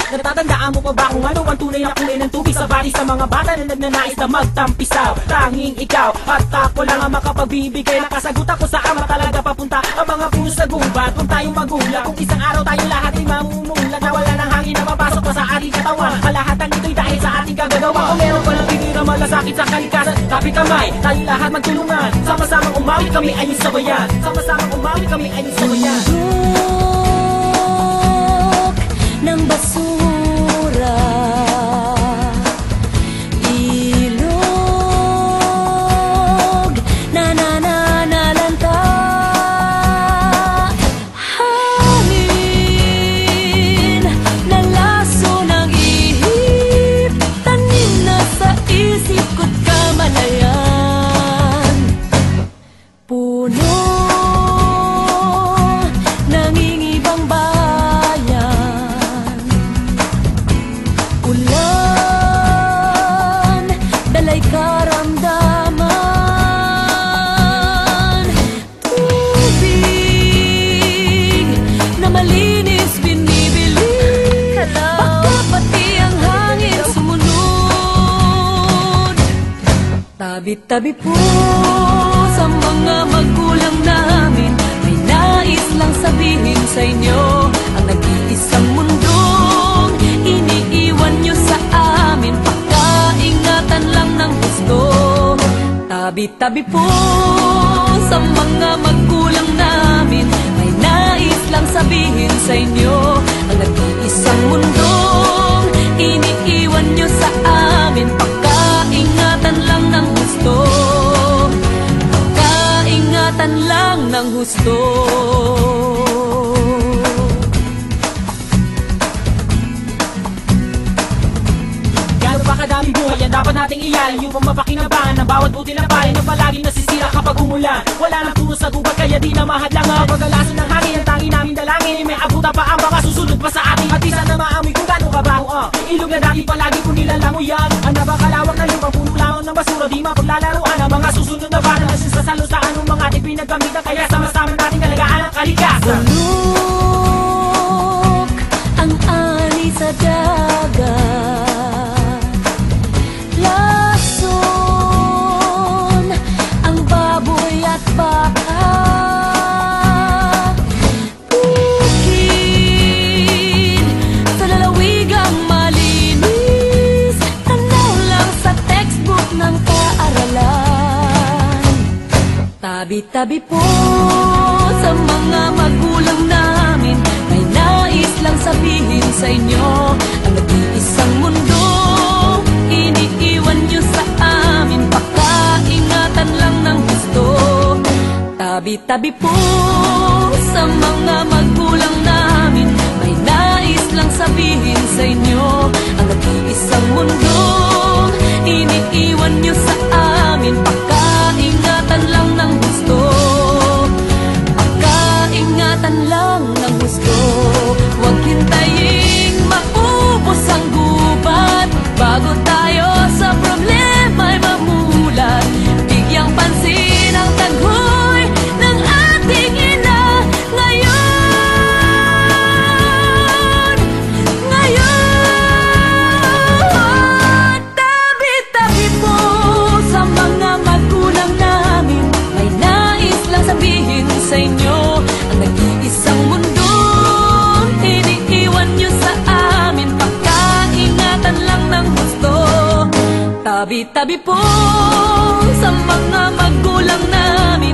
Natatandaan mo pa ba kung ano ang tunay na kulay ng tubig sa bari sa mga bata na nagnanais na magtampisaw? Tanging ikaw at ako lang ang makapagbibigay ng kasagot ako sa ama talaga papunta ang mga puno sa gubat. Huwag tayong magula kung isang araw tayo lahat ay mamumulat na wala ng hangin na mapasok pa sa ating katawan. Kalahatan ito'y dahil sa ating kagagawa. Kung meron pa lang bibira malasakit sa kalikasan, kapit kamay, tayo lahat magtulungan. Sama-samang umawi kami ay sabayan. Sama-samang umawi kami ay sabayan. Ng basura, ilog na nananalanta, hangin na laso ng ihip, tanim na sa isip ko't kamalayan, puno nangingibang ulan, dalay karamdaman, tubig na malinis binibilig, baka pati ang hangin sumunod. Tabi-tabi po sa mga magulang namin, may nais lang sabihin sa inyo, ang nag-iisang mundong iniiwan nyo sa amin, pagkaingatan lang ng gusto. Tabi-tabi po sa mga magulang namin, may nais lang sabihin sa inyo, ang nag-iisang mundong iniiwan nyo sa amin, pagkaingatan lang ng gusto. Pagkaingatan lang ng gusto. Kadaming buhay yan dapat nating iyalin, yung pamapakinabangan ng bawat butil na bayan na palaging nasisira kapag umulan. Wala nang puno sa gubat kaya di na mahadlangan. Pagkalason ng hangin ang tangi namin dalangin, may abutan pa ang mga susunod pa sa ating at isa na maamoy kung gano'ng kabaho. Ilog na dati palagi kung nilalangoyan, ang nabakalawak na lupang puno lamang ng basura, di mapaglalaruan ang mga susunod na bata. Asin sa salusaan ng mga ating pinagkamitan, kaya sama-sama nating kalagaan ang kalikasan. Bulok ang ani sa dagat, lason ang baboy at baka, bukid sa lalawigang malinis, tanaw lang sa textbook ng paaralan. Tabi-tabi po sa mga magulang namin, may nais lang sabihin sa inyo, ang nag-iisang mundo iniiwan nyo sa amin, pagkaingatan lang ng gusto. Tabi-tabi po sa mga magulang namin, may nais lang sabihin sa inyo, ang nag-iisang mundo iniiwan nyo sa amin, pagkaingatan lang ng gusto. Pagkaingatan lang ng gusto. Huwag hintayin maubos ang gubat bago tayo sa problema'y mamulat. Bigyang pansin ang taghoy ng ating ina ngayon. Ngayon, tabi-tabi po sa mga magulang namin, may nais lang sabihin sa inyo, ang nag-iisang mundo iniiwan nyo sa amin, pagkaingatan lang ng gusto. Tabi-tabi po sa mga magulang namin,